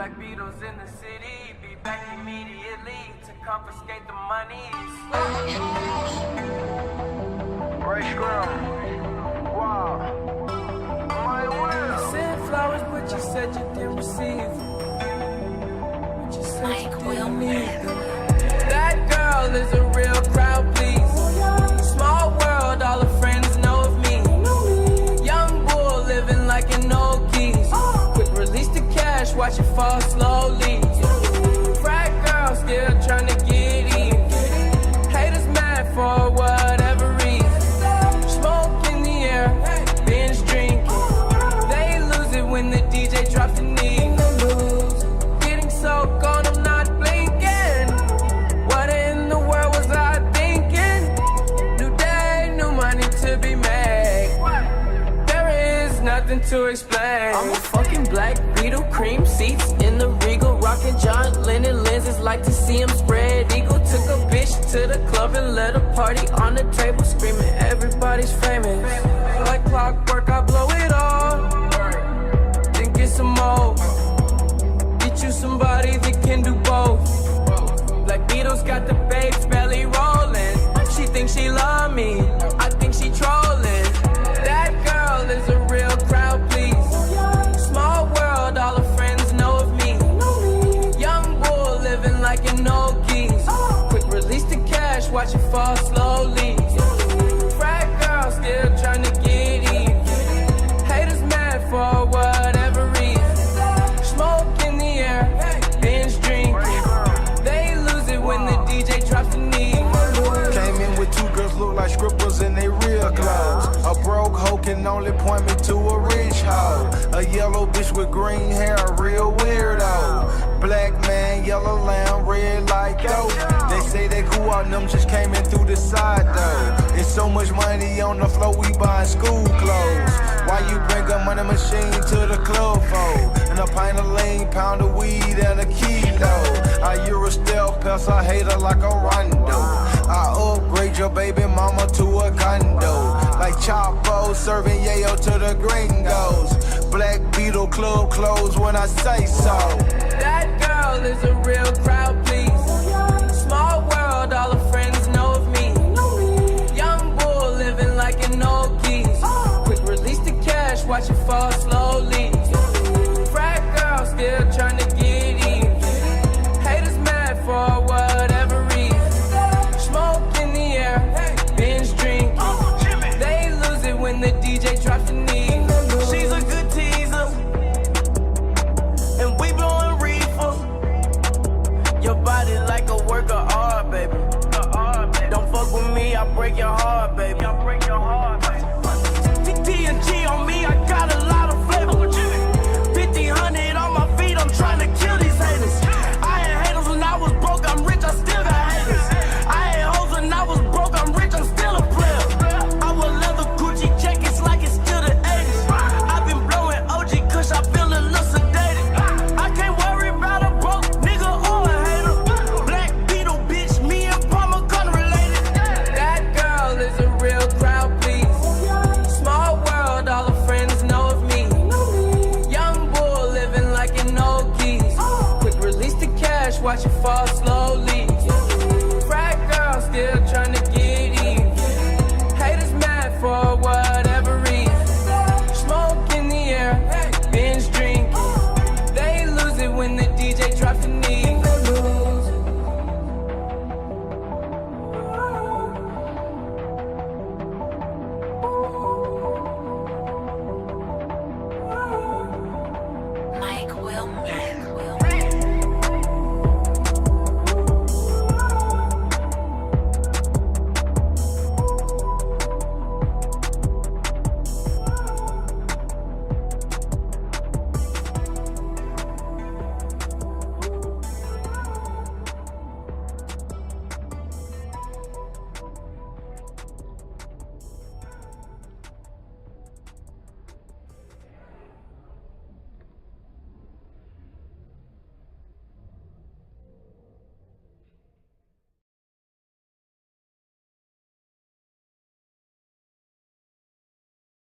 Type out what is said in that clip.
Black Beatles in the city, be back immediately to confiscate the monies. Ray Scrum. Wow. My will. Sent flowers, but you said you didn't receive. But you said you didn't need them. That girl is a real crowd, please. Small world, all her friends know of me. Young bull living like an old geese. Quick release the cash, watch it fall slowly. Frat girl still trying to get in. Haters mad for whatever reason. Smoke in the air, binge drinking. They lose it when the DJ drops the knee. Getting so gone, I'm not blinking. What in the world was I thinking? New day, new money to be made. There is nothing to explain. I'm a fucking black Beetle, cream seats in the Regal, rocking John Lennon lenses, like to see him spread eagle. Took a bitch to the club and let a party on the table, screaming everybody's famous. Like clockwork, I blow it all, then get some more. Get you somebody that can do both. Black Beetle's got the babes belly rolling. She thinks she love me, I think she trolling. That girl is a real crowd, please. Small world, all her friends know of me. Young bull living like an old geese. Quick release the cash, watch it fall slowly. Frat girl still trying to get in. Haters mad for whatever reason. Smoke in the air, binge drinking. They lose it when the DJ drops the knee. Came in with two girls look like scribbles in they real clothes. A broke hoe can only point me to a rich hoe. A yellow bitch with green hair, a real weirdo. Black man, yellow lamb, red like dope. They say they cool on them, just came in through the side though. It's so much money on the floor, we buying school clothes. Why you bring a money machine to the club for? And a pint of lean, pound of weed, and a kilo. I Euro stealth, pass a hater like a rondo. I upgrade your baby mama to a condo. Like Chapo serving yayo to the gringos. Black Beetle club closed when I say so. That girl is a real crowd, please. Small world, all her friends know of me. Young bull living like an old geese. Quick release the cash, watch it fall slowly. Frat girl still trying to get in. Haters mad for whatever reason. Smoke in the air, binge drinking. They lose it when the DJ drops the knee. She's a good teaser, and we blowing reefer. Your body like a work of art, baby. Don't fuck with me, I break your heart, baby.